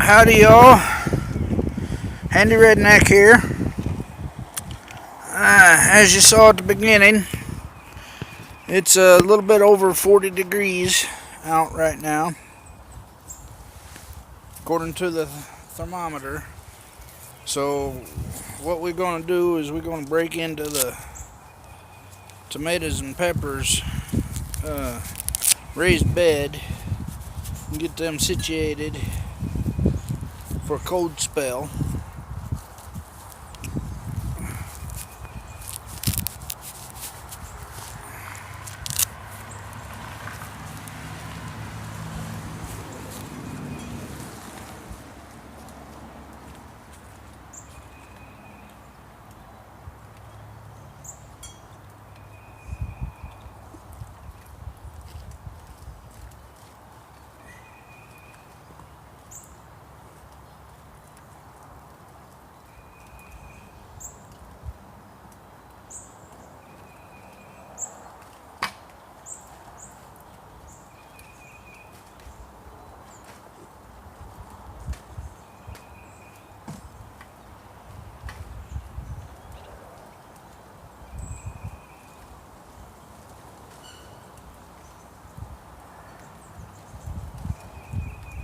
Howdy, y'all. Handy Redneck here. As you saw at the beginning, it's a little bit over 40 degrees out right now, according to the thermometer. So, what we're going to do is we're going to break into the tomatoes and peppers raised bed and get them situated for a cold spell.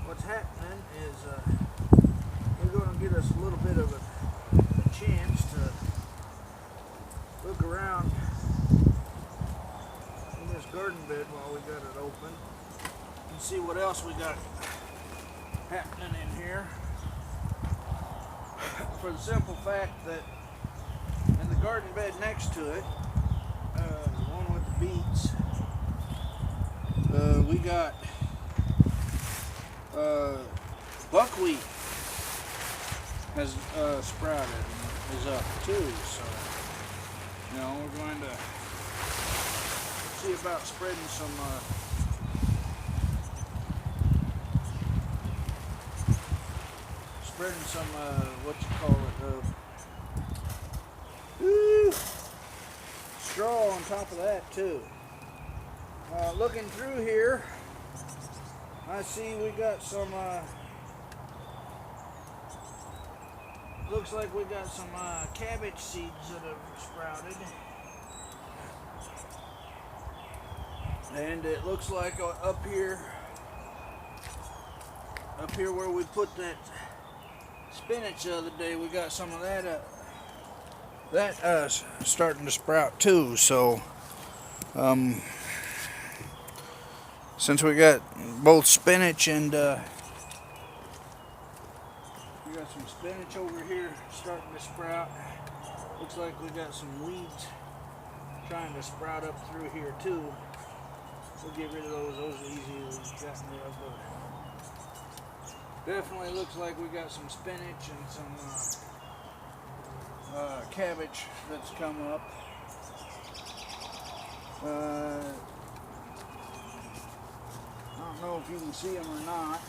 What's happening is we're going to get us a little bit of a chance to look around in this garden bed while we got it open and see what else we got happening in here. For the simple fact that in the garden bed next to it, the one with the beets, we got buckwheat has sprouted and is up too, so we're going to see about spreading some what you call it, straw on top of that too. Looking through here, I see we got some, looks like we got some cabbage seeds that have sprouted. And it looks like up here where we put that spinach the other day, we got some of that starting to sprout too. So, since we got both spinach and we got some spinach over here starting to sprout. Looks like we got some weeds trying to sprout up through here too. We'll get rid of those. Those are easy to get rid of. But definitely looks like we got some spinach and some cabbage that's come up. I don't know if you can see them or not.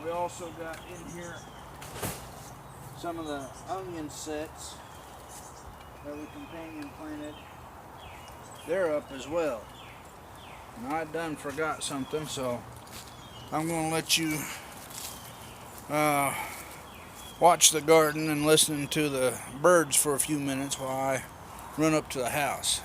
We also got in here some of the onion sets that we companion planted. They're up as well. And I done forgot something, so I'm going to let you watch the garden and listen to the birds for a few minutes while I run up to the house.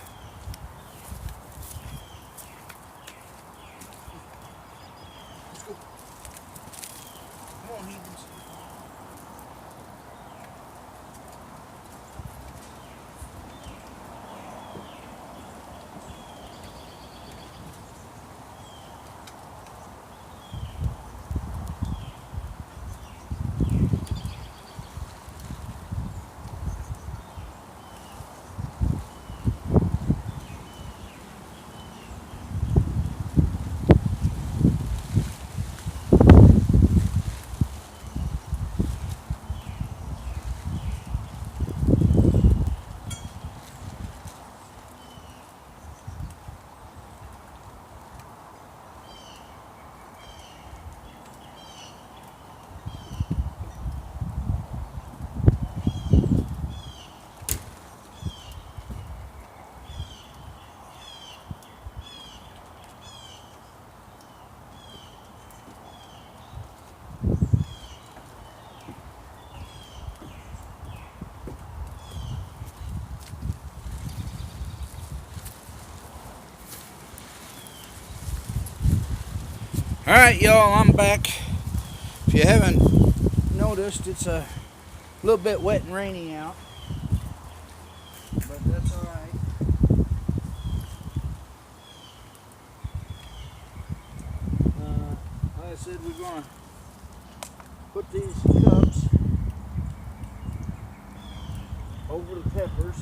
Alright, y'all, I'm back. If you haven't noticed, it's a little bit wet and rainy out, but that's alright. Like I said, we're going to put these cups over the peppers.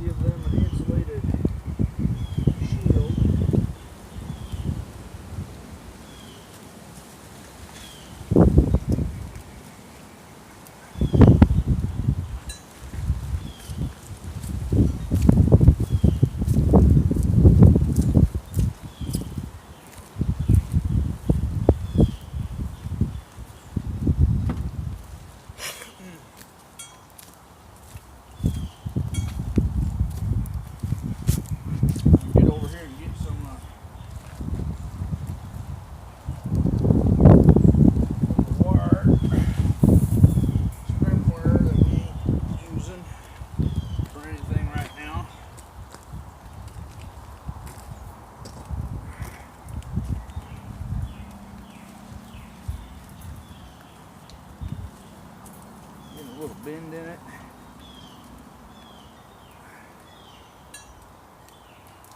Give them an insulated shield. Get over here and get some wire, scrap wire that we ain't using for anything right now. Get a little bend in it.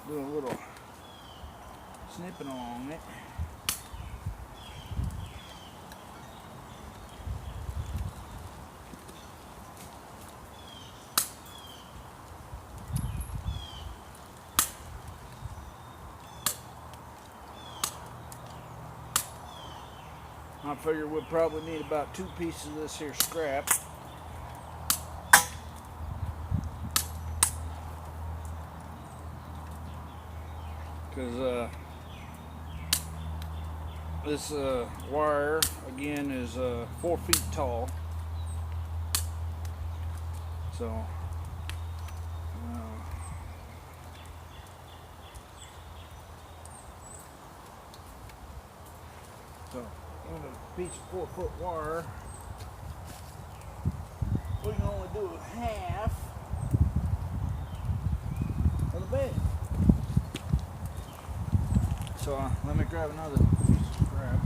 Do a little snipping along it. I figure we'll probably need about 2 pieces of this here scrap. Because this wire again is 4 feet tall, so on a piece of 4-foot wire, we can only do half of the bed. So let me grab another piece of scrap.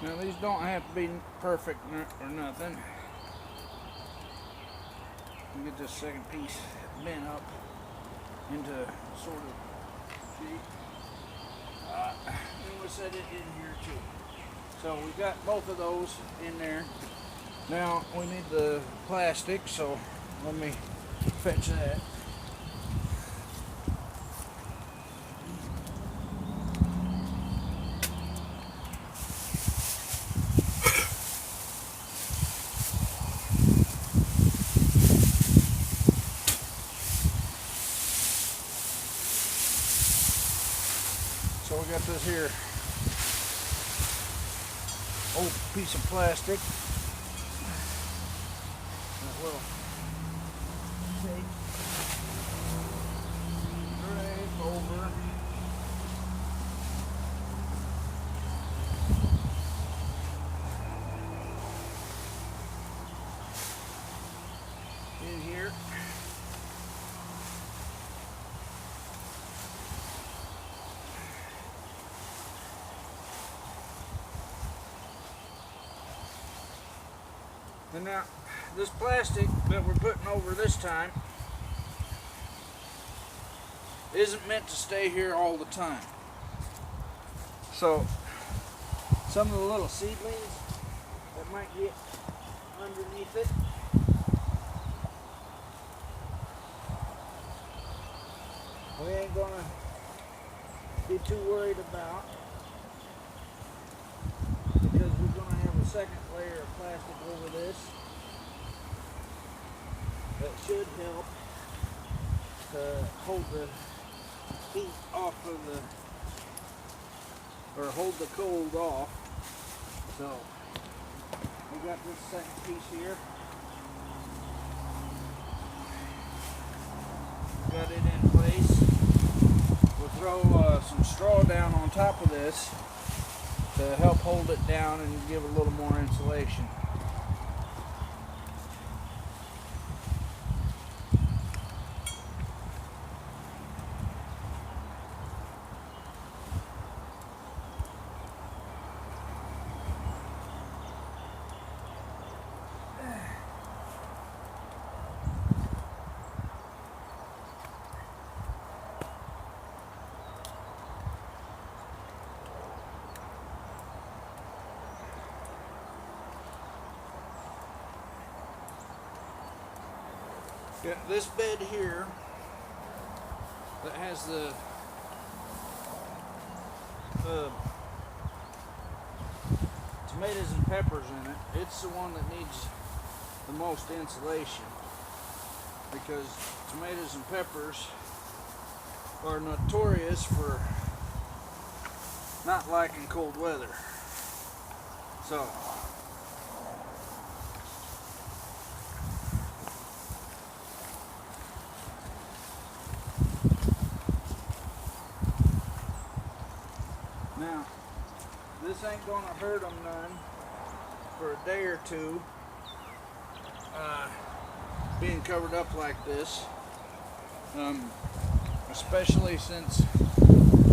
Now these don't have to be perfect or nothing. You get this second piece bent up into sort of shape. And we'll set it in here too. So we got both of those in there. Now we need the plastic, so let me fetch that. So we got this here old piece of plastic that will take right over in here. And now, this plastic that we're putting over this time isn't meant to stay here all the time. So, some of the little seedlings that might get underneath it, we ain't gonna be too worried about, because we're gonna have a second layer of plastic over this that should help to hold the heat off of or hold the cold off. So we got this second piece here. Got it in place. We'll throw some straw down on top of this to help hold it down and give it a little more insulation. Yeah, this bed here that has the tomatoes and peppers in it, it's the one that needs the most insulation, because tomatoes and peppers are notorious for not liking cold weather. So now, this ain't gonna hurt them none for a day or two, being covered up like this, especially since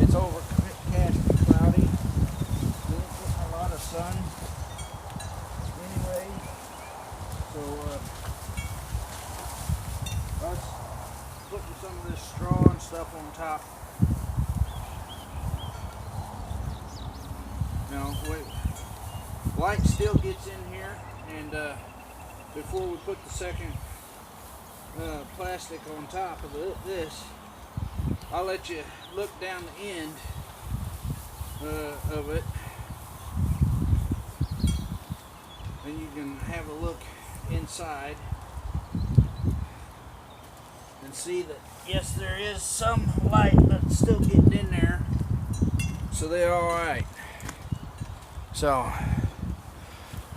it's overcast and cloudy. We ain't getting a lot of sun anyway, so us putting some of this straw and stuff on top. You know, light still gets in here, and before we put the second plastic on top of this, I'll let you look down the end of it, and you can have a look inside and see that yes, there is some light that's still getting in there, so they're all right. So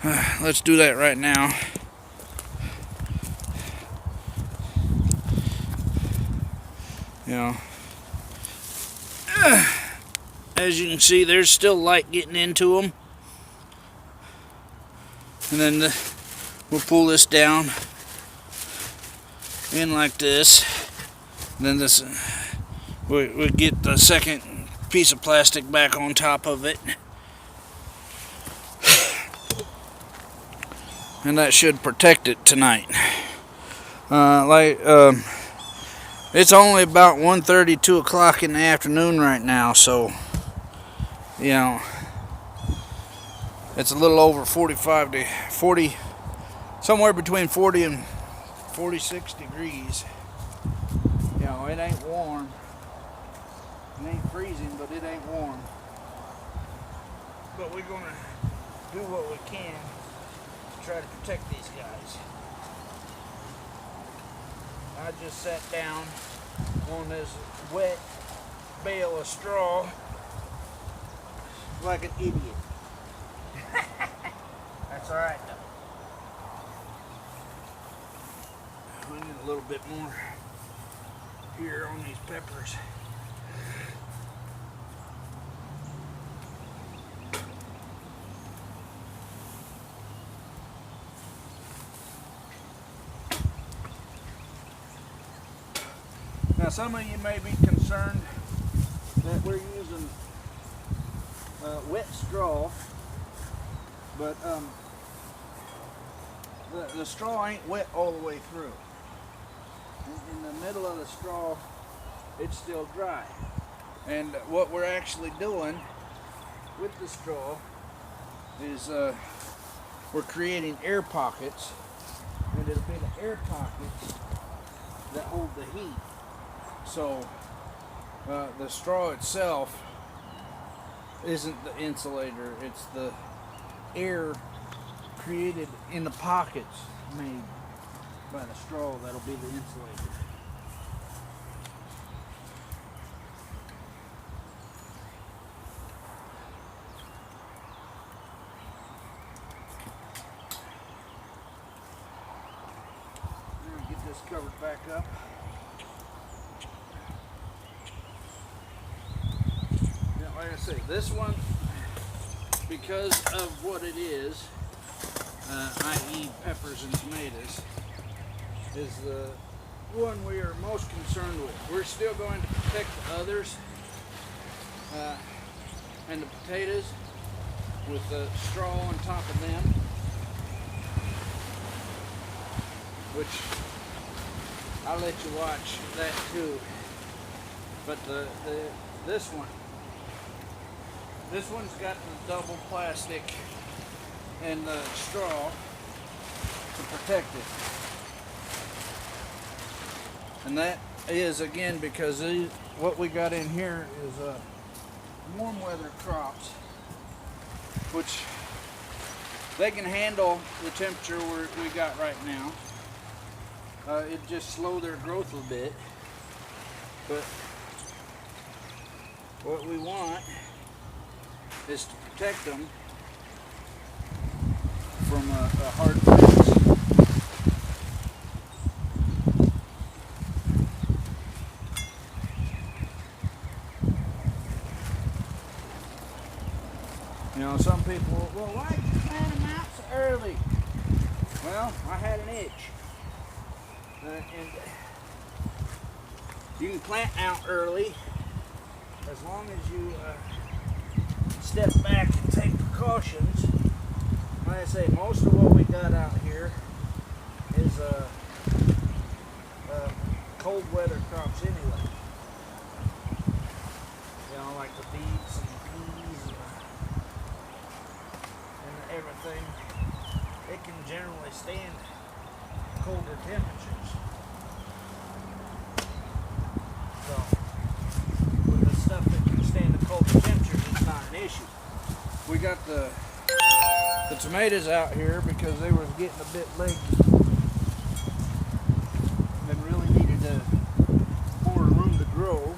let's do that right now. You know, as you can see, there's still light getting into them. And then we'll pull this down in like this. And then this, we get the second piece of plastic back on top of it. and that should protect it tonight. It's only about 1:30, 2 o'clock in the afternoon right now, so you know it's a little over 45 to 40, somewhere between 40 and 46 degrees. You know, it ain't warm. It ain't freezing, but it ain't warm. But we're gonna do what we can to try to protect these guys. I just sat down on this wet bale of straw like an idiot. That's alright though. We need a little bit more here on these peppers. Now some of you may be concerned that we're using wet straw, but the straw ain't wet all the way through. In the middle of the straw, it's still dry. And what we're actually doing with the straw is we're creating air pockets, and it'll be the air pockets that hold the heat. So the straw itself isn't the insulator, it's the air created in the pockets made by the straw that'll be the insulator. I'm gonna get this covered back up. Like I say, this one, because of what it is, i.e. peppers and tomatoes, is the one we are most concerned with. We're still going to protect the others and the potatoes with the straw on top of them, which I'll let you watch that too. But this one's got the double plastic and the straw to protect it. And that is, again, because what we got in here is warm weather crops, which they can handle the temperature we got right now. It just slow their growth a bit. But what we want is to protect them from a hard freeze. You know, some people, well, why did you plant them out so early? Well, I had an itch. And you can plant out early as long as you step back and take precautions. Like I say, most of what we got out here is cold weather crops anyway. You know, like the beets and peas and everything. They can generally stand colder temperatures. So, with the stuff that can stand the colder temperatures, it's not an issue. We got the tomatoes out here because they were getting a bit leggy and really needed more room to grow.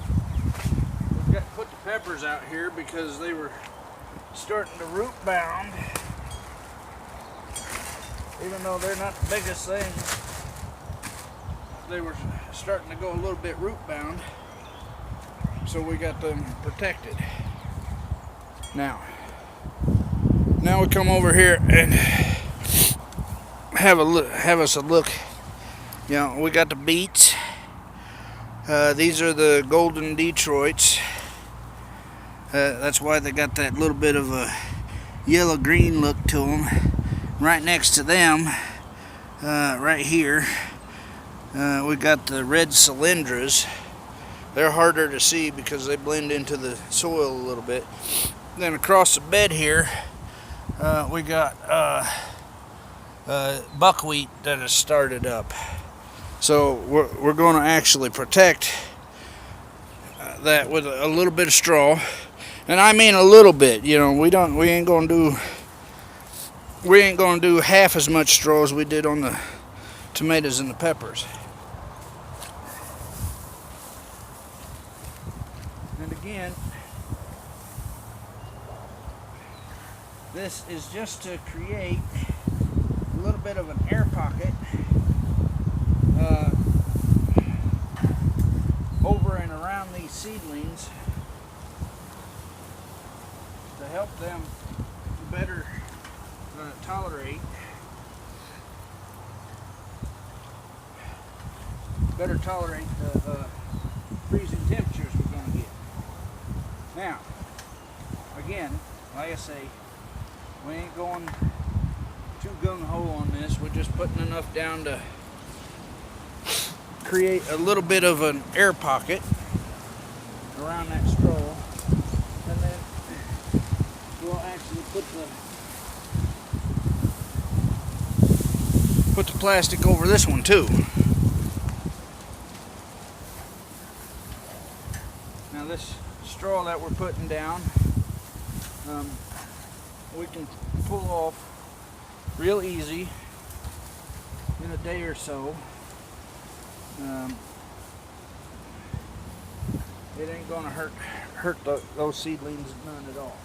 We've got to put the peppers out here because they were starting to root bound. Even though they're not the biggest thing, they were starting to go a little bit root bound, so we got them protected. Now we come over here and have us a look. You know, we got the beets. These are the Golden Detroits. That's why they got that little bit of a yellow-green look to them. right next to them, right here, we got the red cylindras. They're harder to see because they blend into the soil a little bit. Then across the bed here, we got buckwheat that has started up. So we're going to actually protect that with a little bit of straw, and I mean a little bit. You know, we ain't going to do half as much straw as we did on the tomatoes and the peppers. And again, this is just to create a little bit of an air pocket over and around these seedlings to help them better tolerate the freezing temperatures we're going to get. Now, again, like I say, we ain't going too gung-ho on this. We're just putting enough down to create a little bit of an air pocket around that straw, and then we'll actually put the plastic over this one too. Now this straw that we're putting down, we can pull off real easy in a day or so. It ain't gonna hurt those seedlings none at all.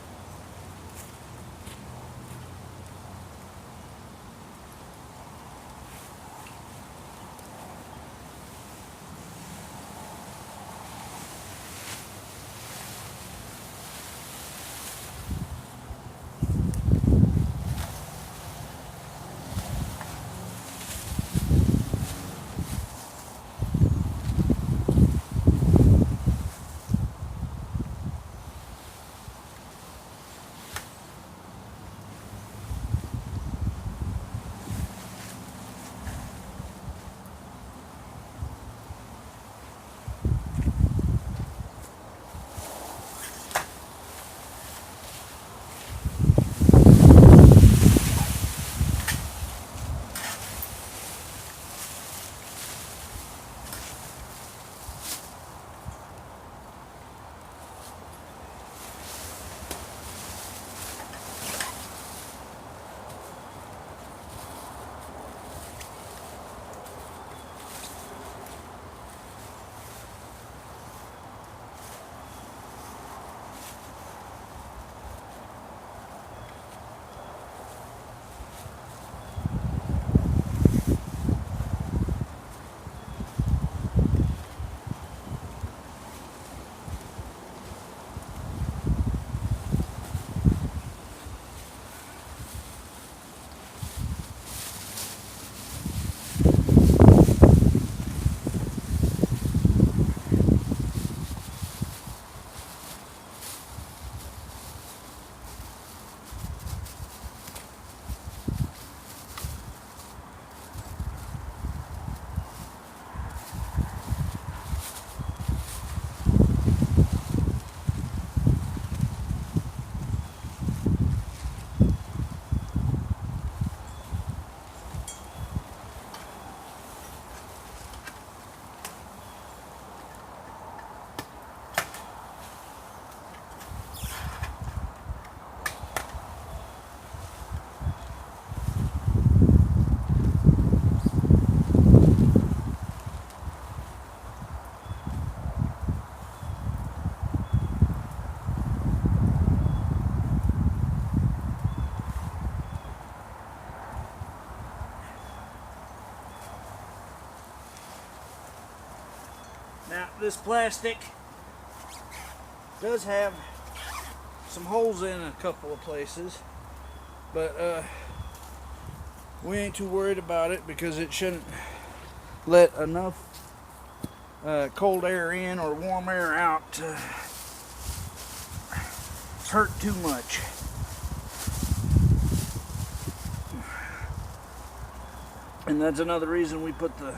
Now this plastic does have some holes in a couple of places, but we ain't too worried about it because it shouldn't let enough cold air in or warm air out to hurt too much. And that's another reason we put the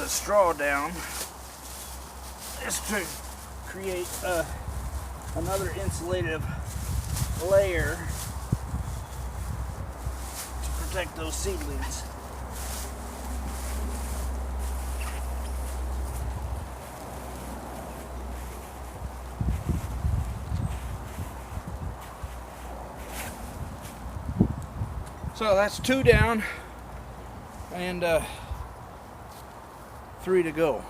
straw down, is to create another insulative layer to protect those seedlings. So that's 2 down and 3 to go.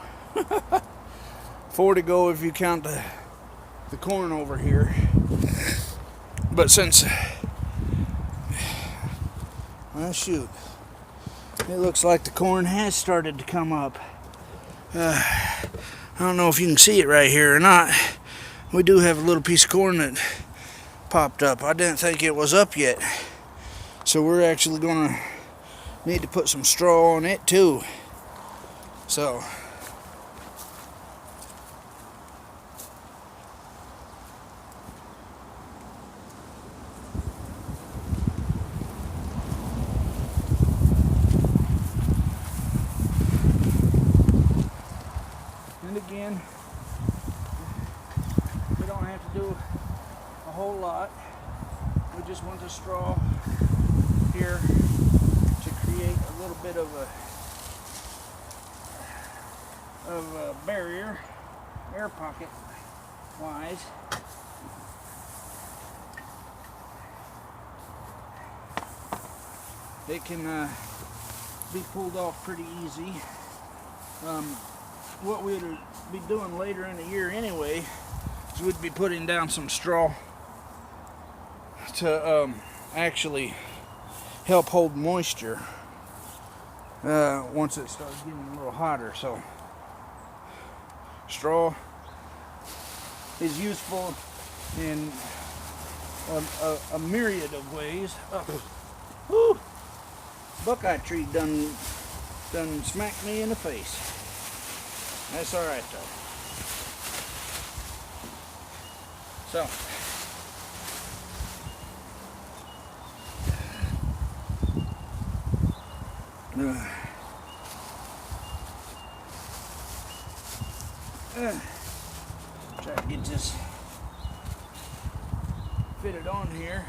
4 to go if you count the corn over here. But since, well, shoot, it looks like the corn has started to come up. I don't know if you can see it right here or not. We do have a little piece of corn that popped up. I didn't think it was up yet. So we're actually gonna need to put some straw on it too. So and again, we don't have to do a whole lot. We just want the straw here to create a little bit of a barrier, air pocket wise. It can be pulled off pretty easy. What we'd be doing later in the year anyway is we'd be putting down some straw to actually help hold moisture once it starts getting a little hotter. So straw is useful in a myriad of ways. Woo! Buckeye tree done smacked me in the face. That's all right though. So try to get this fitted on here.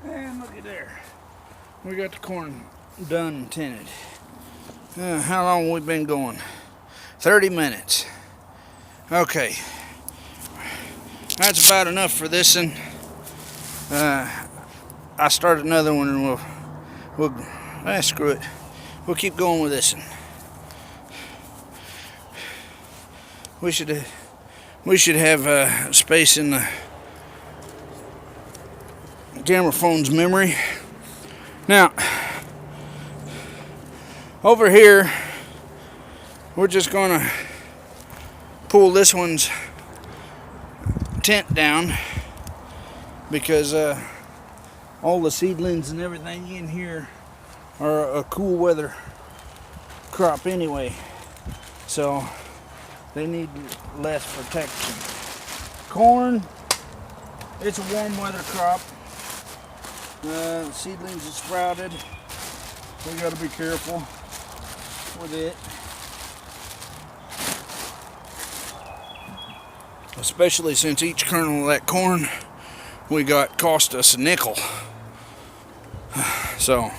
And look at there. We got the corn done and tinted. How long have we been going? 30 minutes. Okay. That's about enough for this one. I started another one and we'll screw it. We'll keep going with this one. We should have space in the camera phone's memory. Now, over here, we're just gonna pull this one's tent down because all the seedlings and everything in here are a cool weather crop anyway, so they need less protection. Corn, it's a warm weather crop. Seedlings are sprouted. We got to be careful with it, especially since each kernel of that corn we got cost us a nickel. So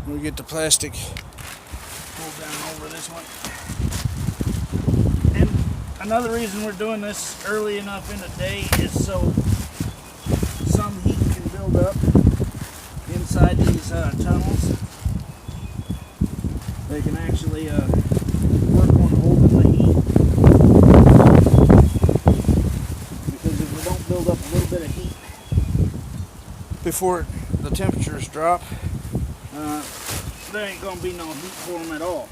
we'll get the plastic pulled down over this one. And another reason we're doing this early enough in the day is so some heat can build up inside these tunnels. They can actually work on holding the heat. Because if we don't build up a little bit of heat before the temperatures drop, there ain't going to be no heat for them at all.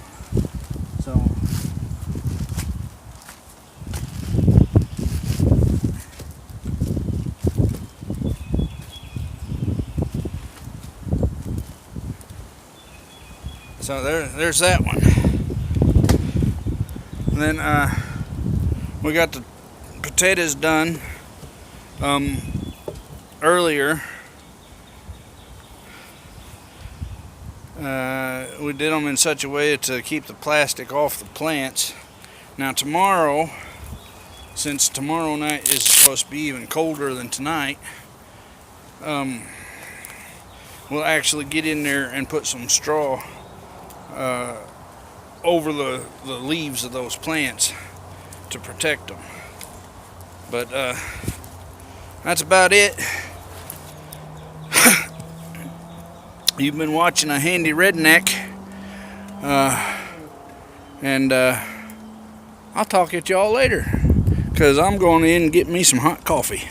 So there's that one. And then we got the potatoes done earlier. We did them in such a way to keep the plastic off the plants. Now tomorrow, since tomorrow night is supposed to be even colder than tonight, we'll actually get in there and put some straw over the leaves of those plants to protect them. But that's about it. You've been watching A Handy Redneck, and I'll talk at y'all later, because I'm going in and get me some hot coffee.